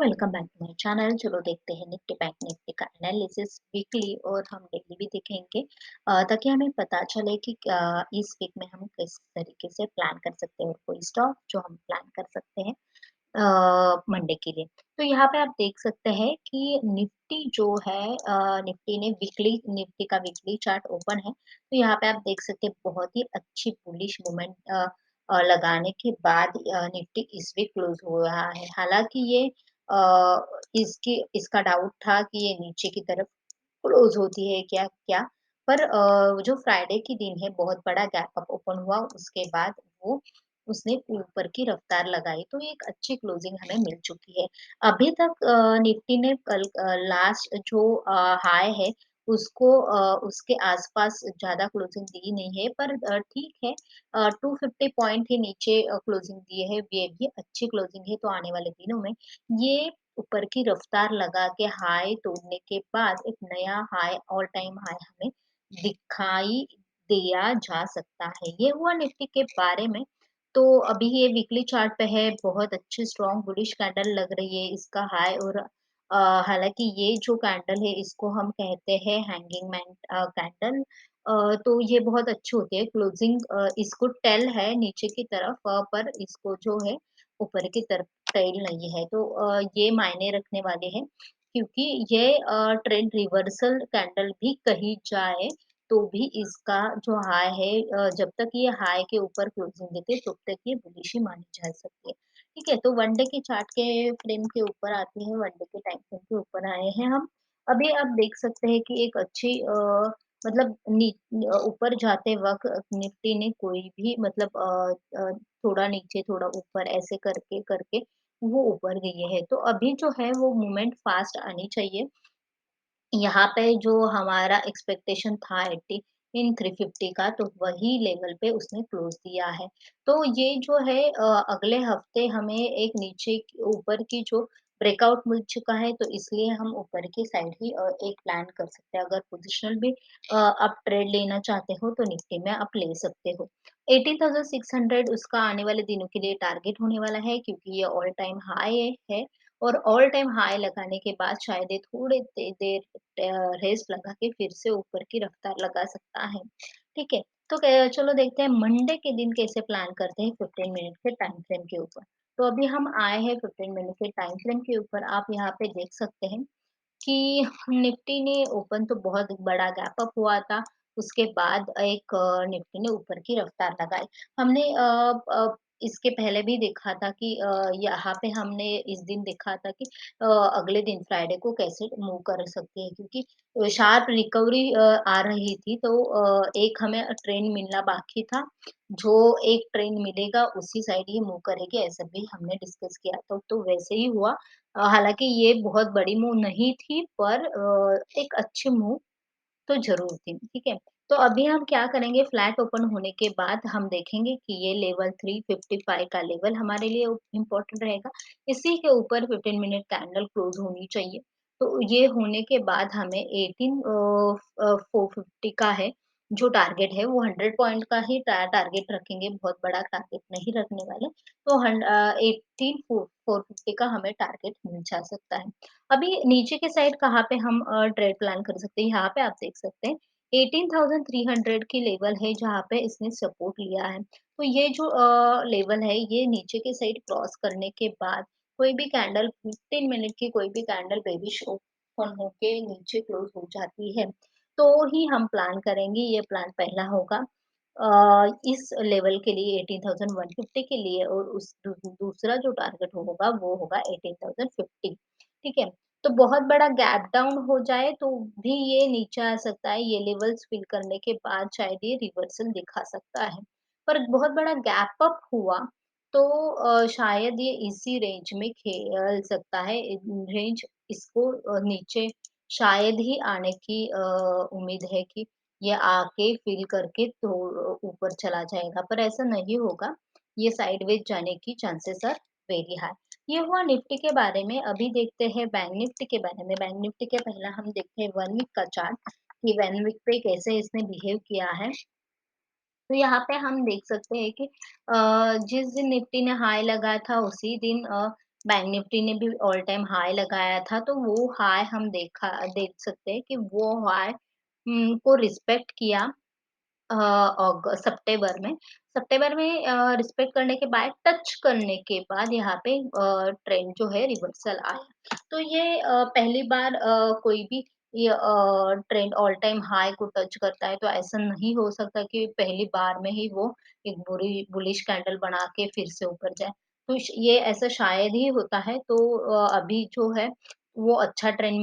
Welcome back to my channel. चलो देखते हैं निफ्टी बैंक निफ्टी का एनालिसिस वीकली और हम डेली भी देखेंगे ताकि हमें पता चले कि इस वीक में हम किस तरीके से प्लान कर सकते हैं और कोई स्टॉक जो हम प्लान कर सकते हैं मंडे के लिए। तो यहाँ पे आप देख सकते हैं कि निफ्टी जो है निफ्टी ने वीकली निफ्टी का वीकली चार्ट ओपन है। तो यहाँ पे आप देख सकते हैं बहुत ही अच्छी बुलिश मूवमेंट लगाने के बाद निफ्टी इस वीक क्लोज हो रहा है। हालांकि ये इसका डाउट था कि ये नीचे की तरफ क्लोज होती है क्या क्या, पर जो फ्राइडे के दिन है बहुत बड़ा गैप अप ओपन हुआ, उसके बाद वो उसने ऊपर की रफ्तार लगाई, तो ये एक अच्छी क्लोजिंग हमें मिल चुकी है। अभी तक निफ्टी ने कल लास्ट जो हाई है उसके आसपास ज्यादा क्लोजिंग दी नहीं है, पर ठीक है। 250 पॉइंट ही नीचे क्लोजिंग दी है, ये भी अच्छी क्लोजिंग है। तो आने वाले दिनों में ये ऊपर की रफ्तार लगा के हाई तोड़ने के बाद एक नया हाई, ऑल टाइम हाई हमें दिखाई दिया जा सकता है। ये हुआ निफ्टी के बारे में। तो अभी ये वीकली चार्ट पे है, बहुत अच्छी स्ट्रॉन्ग बुलिश कैंडल लग रही है इसका हाई। और हालांकि ये जो कैंडल है इसको हम कहते हैं हैंगिंग मैन कैंडल। तो ये बहुत अच्छी होती है क्लोजिंग, इसको टेल है नीचे की तरफ, पर इसको जो है ऊपर की तरफ टेल नहीं है। तो ये मायने रखने वाले हैं, क्योंकि ये ट्रेंड रिवर्सल कैंडल भी कही जाए तो भी इसका जो हाई है, जब तक ये हाई के ऊपर क्लोजिंग देते तब तक ये बुलिश ही मानी जा सकती है। ठीक है, तो वन डे के चार्ट के फ्रेम के ऊपर आते हैं, वन डे के टाइम फ्रेम के ऊपर आए हैं हम। अभी आप देख सकते हैं कि एक अच्छी मतलब ऊपर जाते वक्त निफ्टी ने कोई भी मतलब थोड़ा नीचे थोड़ा ऊपर ऐसे करके करके वो ऊपर गई है। तो अभी जो है वो मूवमेंट फास्ट आनी चाहिए। यहाँ पे जो हमारा एक्सपेक्टेशन था 80 इन 350 का, तो वही लेवल पे उसने क्लोज दिया है। तो ये जो है अगले हफ्ते हमें एक नीचे ऊपर की जो ब्रेकआउट मिल चुका है, तो इसलिए हम ऊपर की साइड ही एक प्लान कर सकते हैं। अगर पोजिशनल भी आप ट्रेड लेना चाहते हो तो निफ्टी में आप ले सकते हो। 18,600 उसका आने वाले दिनों के लिए टारगेट होने वाला है, क्योंकि ये ऑल टाइम हाई है। और ऑल टाइम हाई लगाने के बाद शायद ये थोड़े देर रेस्ट लगा के फिर से ऊपर की रफ्तार लगा सकता है। ठीक है, तो चलो देखते हैं मंडे के दिन कैसे प्लान करते हैं 15 मिनट के टाइम फ्रेम के ऊपर। तो अभी हम आए हैं 15 मिनट के टाइम फ्रेम के ऊपर। आप यहाँ पे देख सकते हैं कि निफ्टी ने ओपन तो बहुत बड़ा गैप अप हुआ था, उसके बाद एक निफ्टी ने ऊपर की रफ्तार लगाई। हमने इसके पहले भी देखा था कि यहाँ पे हमने इस दिन देखा था कि अगले दिन फ्राइडे को कैसे मूव कर सकती है, क्योंकि शार्प रिकवरी आ रही थी। तो एक हमें ट्रेंड मिलना बाकी था, जो एक ट्रेंड मिलेगा उसी साइड ही मूव करेगी, ऐसा भी हमने डिस्कस किया था। तो वैसे ही हुआ। हालाँकि ये बहुत बड़ी मूव नहीं थी, पर एक अच्छी मूव तो ज़रूर थी, ठीक है? तो अभी हम क्या करेंगे, फ्लैट ओपन होने के बाद हम देखेंगे कि ये लेवल 355 का लेवल हमारे लिए इम्पोर्टेंट रहेगा। इसी के ऊपर 15 मिनट कैंडल क्लोज़ होनी चाहिए। तो ये होने के बाद हमें 450 का है, जो टारगेट है वो 100 पॉइंट का ही टारगेट रखेंगे, बहुत बड़ा टारगेट नहीं रखने वाले। तो 450 का हमें टारगेट मिल जा सकता है। अभी नीचे के साइड कहाँ पे हम ट्रेड प्लान कर सकते हैं, यहाँ पे आप देख सकते हैं 18,300 की लेवल है जहाँ पे इसने सपोर्ट लिया है। तो ये जो लेवल है ये नीचे के साइड क्रॉस करने के बाद कोई भी कैंडल 15 मिनट की कोई भी कैंडल बेबिश ओपन होके नीचे क्लोज हो जाती है, तो ही हम प्लान करेंगे। ये प्लान पहला होगा इस लेवल के लिए 18,150 के लिए, और उस दूसरा जो टारगेट होगा वो होगा 18,050। ठीक है, तो बहुत बड़ा गैप डाउन हो जाए तो भी ये नीचे आ सकता है, ये लेवल्स फिल करने के बाद शायद ये रिवर्सल दिखा सकता है। पर बहुत बड़ा गैप अप हुआ तो शायद ये इसी रेंज में खेल सकता है। रेंज इसको नीचे शायद ही आने की उम्मीद है कि ये आके फिल करके तो ऊपर चला जाएगा, पर ऐसा नहीं होगा। ये साइडवेज जाने की चांसेस आर वेरी हाई। ये हुआ निफ्टी के बारे में। अभी देखते हैं बैंक निफ्टी के बारे में। बैंक निफ्टी के पहला हम देखते हैं 1 वीक का चार्ट कि 1 वीक पे कैसे इसने बिहेव किया है। तो यहाँ पे हम देख सकते हैं कि जिस दिन निफ्टी ने हाई लगाया था उसी दिन बैंक निफ्टी ने भी ऑल टाइम हाई लगाया था, तो वो हाई हम देख सकते हैं कि वो हाई को रिस्पेक्ट किया सितंबर में रिस्पेक्ट करने के बाद टच करने के बाद यहाँ पे ट्रेंड जो है रिवर्सल आया। तो ये पहली बार कोई भी ये ट्रेंड ऑल टाइम हाई को टच करता है, तो ऐसा नहीं हो सकता कि पहली बार में ही वो एक बुरी बुलिश कैंडल बना के फिर से ऊपर जाए। तो ये ऐसा शायद ही होता है, तो अभी जो है वो अच्छा ट्रेंड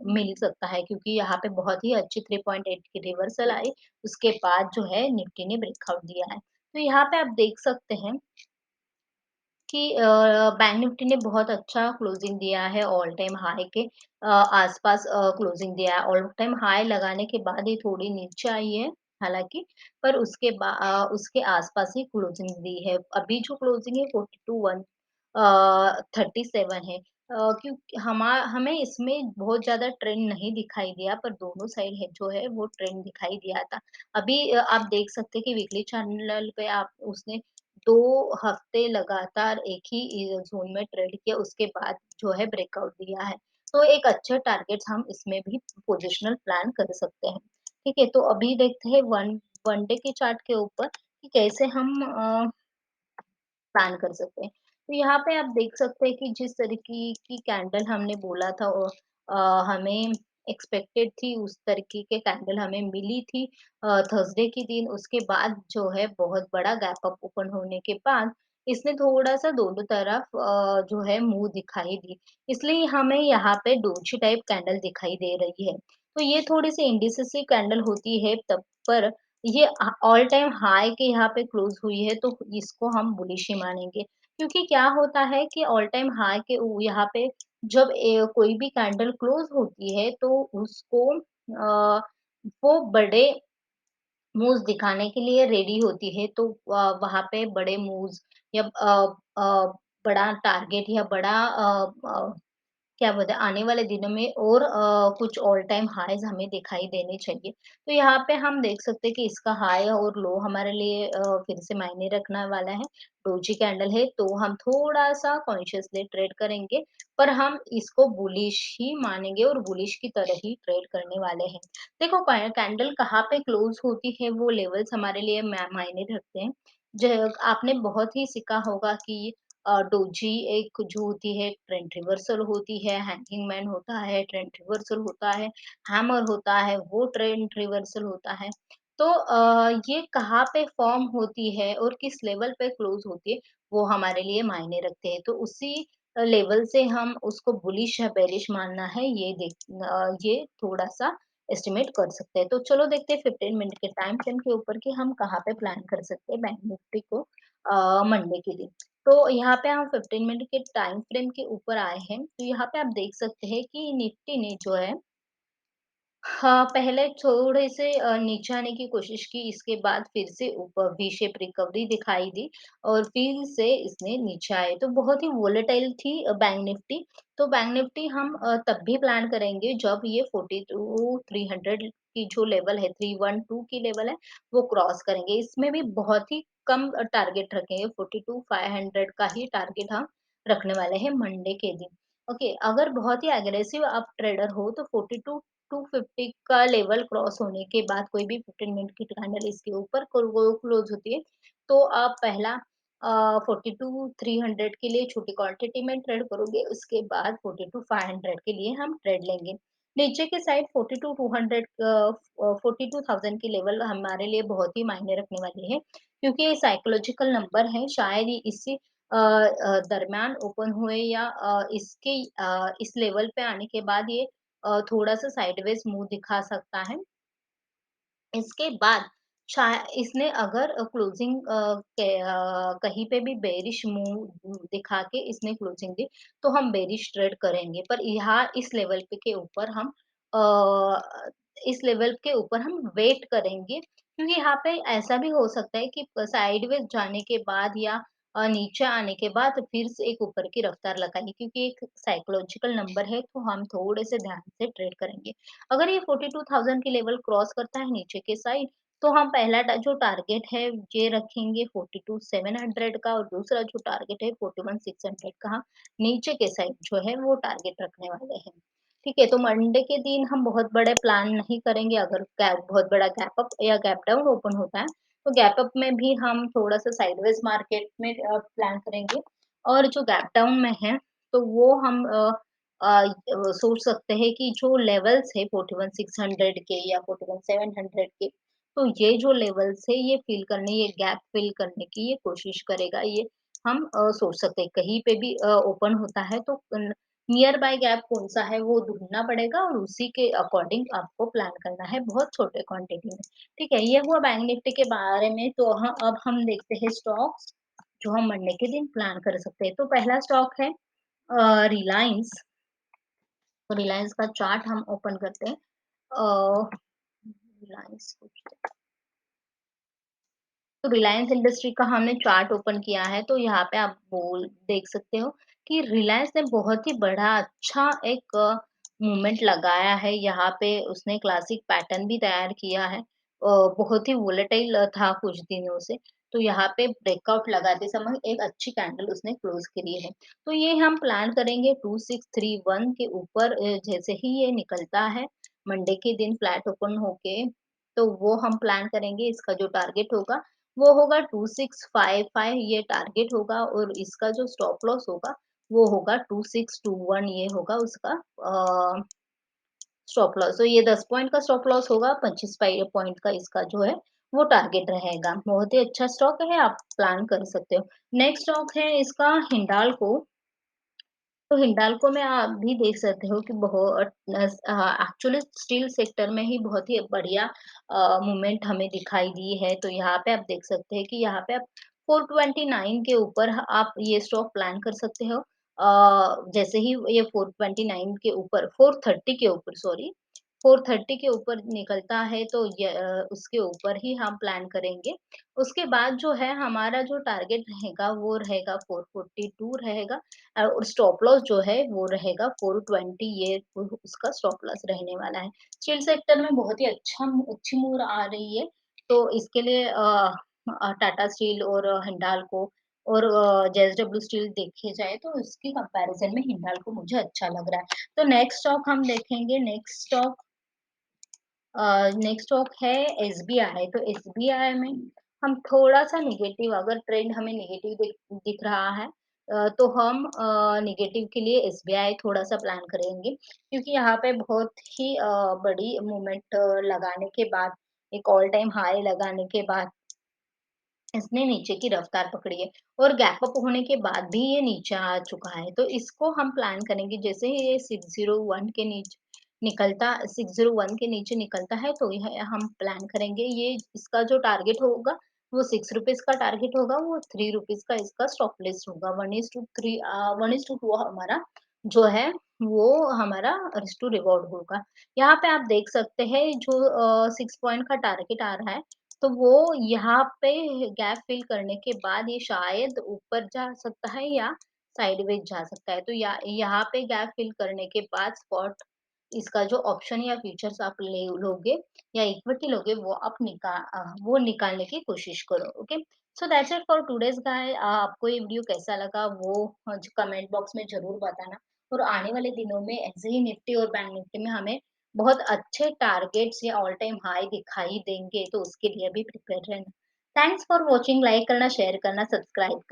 मिल सकता है, क्योंकि यहाँ पे बहुत ही अच्छी 3.8 की रिवर्सल आई, उसके बाद जो है निफ्टी ने ब्रेकआउट दिया है। तो यहाँ पे आप देख सकते हैं कि बैंक निफ्टी ने बहुत अच्छा क्लोजिंग दिया है, ऑल टाइम हाई के आसपास क्लोजिंग दिया है। ऑल टाइम हाई लगाने के बाद ही थोड़ी नीचे आई है हालाँकि, पर उसके आसपास ही क्लोजिंग दी है। अभी जो क्लोजिंग है 37 है। क्योंकि हमें इसमें बहुत ज़्यादा ट्रेंड नहीं दिखाई दिया, पर दोनों साइड है जो है वो ट्रेंड दिखाई दिया था। अभी आप देख सकते हैं कि वीकली चैनल पे आप उसने 2 हफ्ते लगातार एक ही ज़ोन में ट्रेड किया, उसके बाद जो है ब्रेकआउट दिया है। तो एक अच्छे टारगेट्स हम इसमें भी पोज़िशनल प्लान कर सकते हैं। ठीक है? तो अभी देखते हैं वन वन डे के चार्ट के ऊपर कि कैसे हम प्लान कर सकते हैं। तो यहाँ पे आप देख सकते हैं कि जिस तरीके की कैंडल हमने बोला था हमें एक्सपेक्टेड थी, उस तरीके के कैंडल हमें मिली थी थर्सडे के दिन। उसके बाद जो है बहुत बड़ा गैप अप ओपन होने के बाद इसने थोड़ा-सा दोनों तरफ जो है मुँह दिखाई दी। इसलिए हमें यहाँ पे डोजी टाइप कैंडल दिखाई दे रही है। तो ये थोड़ी-सी इंडिसेसिव कैंडल होती है तब, पर ये ऑल टाइम हाई के यहाँ पे क्लोज हुई है, तो इसको हम बुलिश ही मानेंगे, क्योंकि क्या होता है कि ऑल टाइम हाई के यहाँ पे जब कोई भी कैंडल क्लोज होती है, तो उसको वो बड़े मूव्स दिखाने के लिए रेडी होती है, तो वहां पे बड़े मूव्स या बड़ा टारगेट या बड़ा क्या बोलते हैं, आने वाले दिनों में और कुछ ऑल टाइम हाइज़ हमें दिखाई देने चाहिए। तो यहाँ पे हम देख सकते हैं कि इसका हाई और लो हमारे लिए फिर से मायने रखने वाला है। डोजी कैंडल है, तो हम थोड़ा-सा कॉन्शियसली ट्रेड करेंगे, पर हम इसको बुलिश ही मानेंगे और बुलिश की तरह ही ट्रेड करने वाले हैं। देखो कैंडल कहाँ पे क्लोज़ होती है, वो लेवल्स हमारे लिए मायने रखते हैं। आपने बहुत ही सीखा होगा कि डोजी एक जो होती है ट्रेंड रिवर्सल होती है, हैंगिंग मैन होता है, ट्रेंड रिवर्सल होता है, हैमर होता है, वो ट्रेंड रिवर्सल होता है। तो ये कहाँ पे फॉर्म होती है और किस लेवल पे क्लोज होती है, वो हमारे लिए मायने रखते हैं। तो उसी लेवल से हम उसको बुलिश या बेरिश मानना है, ये थोड़ा-सा एस्टिमेट कर सकते हैं। तो चलो देखते हैं 15 मिनट के टाइम फ्रेम के ऊपर कि हम कहाँ पे प्लान कर सकते हैं बैंक निफ्टी को मंडे के दिन। तो यहाँ पे हम 15 मिनट के टाइम फ्रेम के ऊपर आए हैं, तो यहाँ पे आप देख सकते हैं कि निफ्टी ने जो है हाँ, पहले थोड़े से नीचे आने की कोशिश की, इसके बाद फिर से ऊपर वी शेप रिकवरी दिखाई दी और फिर से इसने नीचे आए, तो बहुत ही वोलेटाइल थी बैंक निफ्टी। तो बैंक निफ्टी हम तब भी प्लान करेंगे जब ये 42,300 की जो लेवल है, 312 की लेवल है, वो क्रॉस करेंगे। इसमें भी बहुत ही कम टारगेट रखेंगे, 42,500 का ही टारगेट हम रखने वाले हैं मंडे के दिन। ओके, अगर बहुत ही एग्रेसिव आप ट्रेडर हो तो 42 250 का लेवल क्रॉस होने के बाद कोई भी 15 मिनट की कैंडल इसके ऊपर क्लोज होती है, तो आप पहला 42,300 के लिए छोटी क्वांटिटी में ट्रेड करोगे, उसके बाद 42,500 के लिए हम ट्रेड लेंगे। नीचे के साइड 42,200 42,000 की लेवल हमारे लिए बहुत ही मायने रखने वाली है, क्योंकि ये साइकोलॉजिकल नंबर है, शायद ही इसी दरमियान ओपन हुए या इस लेवल पे आने के बाद ये थोड़ा-सा साइडवेज़ मुँह दिखा सकता है। इसके बाद इसने अगर क्लोजिंग कहीं पे भी बेयरिश मुँह दिखा के इसने क्लोजिंग दी, तो हम बेयरिश ट्रेड करेंगे। पर यहाँ इस लेवल के ऊपर हम वेट करेंगे, क्योंकि यहाँ पे ऐसा भी हो सकता है कि साइडवेज़ जाने के बाद या नीचे आने के बाद फिर से एक ऊपर की रफ्तार लगाएँगे, क्योंकि एक साइकोलॉजिकल नंबर है, तो हम थोड़े से ध्यान से ट्रेड करेंगे। अगर ये 42,000 की लेवल क्रॉस करता है नीचे के साइड, तो हम पहला जो टारगेट है ये रखेंगे 42,700 का और दूसरा जो टारगेट है 41,600 का हम नीचे के साइड जो है वो टारगेट रखने वाले हैं। ठीक है, तो मंडे के दिन हम बहुत बड़े प्लान नहीं करेंगे, अगर बहुत बड़ा गैप अप या गैप डाउन ओपन होता है, तो गैप अप में भी हम थोड़ा-सा साइडवेज़ मार्केट में प्लान करेंगे और जो गैप डाउन में है, तो वो हम सोच सकते हैं कि जो लेवल्स है 41,600 के या 41,700 के, तो ये जो लेवल्स है ये फ़िल करने, ये गैप फ़िल करने की ये कोशिश करेगा, ये हम सोच सकते हैं। कहीं पे भी ओपन होता है तो नियर बाय गैप कौन-सा है वो ढूँढना पड़ेगा और उसी के अकॉर्डिंग आपको प्लान करना है बहुत छोटे क्वांटिटी में। ठीक है, ये हुआ बैंक निफ्टी के बारे में, तो अब हम देखते हैं स्टॉक्स जो हम मंडे के दिन प्लान कर सकते हैं। तो पहला स्टॉक है रिलायंस। तो रिलायंस का चार्ट हम ओपन करते हैं। रिलायंस तो रिलायंस इंडस्ट्री का हमने चार्ट ओपन किया है, तो यहाँ पे आप बोल देख सकते हो कि रिलायंस ने बहुत ही बड़ा अच्छा एक मूवमेंट लगाया है। यहाँ पे उसने क्लासिक पैटर्न भी तैयार किया है। बहुत ही वोलेटाइल था कुछ दिनों से, तो यहाँ पे ब्रेकआउट लगाते समय एक अच्छी कैंडल उसने क्लोज करी है। तो ये हम प्लान करेंगे 2631 के ऊपर जैसे ही ये निकलता है मंडे के दिन फ्लैट ओपन होके, तो वो हम प्लान करेंगे, इसका जो टारगेट होगा वो होगा 2655, ये टारगेट होगा और इसका जो स्टॉप लॉस होगा वो होगा 2621, ये होगा उसका स्टॉप लॉस। तो ये 10 पॉइंट का स्टॉप लॉस होगा, 25 पॉइंट का इसका जो है वो टारगेट रहेगा। बहुत ही अच्छा स्टॉक है, आप प्लान कर सकते हो। नेक्स्ट स्टॉक है इसका हिंडाल्को। तो हिंडाल्को में आप भी देख सकते हो कि बहुत एक्चुअली स्टील सेक्टर में ही बहुत ही बढ़िया मूवमेंट हमें दिखाई दी है। तो यहाँ पे आप देख सकते हैं कि यहाँ पे आप 429 के ऊपर आप ये स्टॉक प्लान कर सकते हो। जैसे ही ये 429 के ऊपर 430 के ऊपर सॉरी 430 के ऊपर निकलता है, तो उसके ऊपर ही हम प्लान करेंगे। उसके बाद जो है हमारा जो टारगेट रहेगा वो रहेगा 442 रहेगा। और स्टॉप लॉस जो है वो रहेगा 420, ये उसका स्टॉप लॉस रहने वाला है। स्टील सेक्टर में बहुत ही अच्छी मूव आ रही है, तो इसके लिए टाटा स्टील और हिंडाल्को और जेएसडब्ल्यू स्टील देखे जाए तो इसकी कंपैरिजन में हिंडाल्को मुझे अच्छा लग रहा है। तो नेक्स्ट स्टॉक हम देखेंगे, नेक्स्ट स्टॉक है एसबीआई। तो एसबीआई में हम थोड़ा-सा नेगेटिव, अगर ट्रेंड हमें नेगेटिव दिख रहा है तो हम नेगेटिव के लिए एसबीआई थोड़ा-सा प्लान करेंगे, क्योंकि यहाँ पे बहुत ही बड़ी मूवमेंट लगाने के बाद, एक ऑल टाइम हाई लगाने के बाद इसने नीचे की रफ्तार पकड़ी है और गैप अप होने के बाद भी ये नीचे आ चुका है। तो इसको हम प्लान करेंगे, जैसे ही ये 601 के नीचे निकलता 601 के नीचे निकलता है, तो यह हम प्लान करेंगे, ये इसका जो टारगेट होगा वो ₹6 का टारगेट होगा, वो ₹3 का इसका स्टॉप लिस्ट होगा। 1:3 1:2 हमारा जो है वो हमारा रिस्क टू रिवॉर्ड होगा। यहाँ पे आप देख सकते हैं जो 6 पॉइंट का टारगेट आ रहा है, तो वो यहाँ पे गैप फिल करने के बाद ये शायद ऊपर जा सकता है या साइडवेज जा सकता है। तो यहाँ पे गैप फिल करने के बाद स्पॉट इसका जो ऑप्शन या फ्यूचर्स आप ले लोगे या इक्विटी लोगे, वो वो निकालने की कोशिश करो। Okay, so that's it for today's guys. आपको ये वीडियो कैसा लगा वो कमेंट बॉक्स में जरूर बताना, और आने वाले दिनों में ऐसे ही निफ्टी और बैंक निफ्टी में हमें बहुत अच्छे टारगेट्स या ऑल टाइम हाई दिखाई देंगे, तो उसके लिए भी प्रिपेयर रहना। थैंक्स फॉर वॉचिंग, लाइक करना, शेयर करना, सब्सक्राइब करना।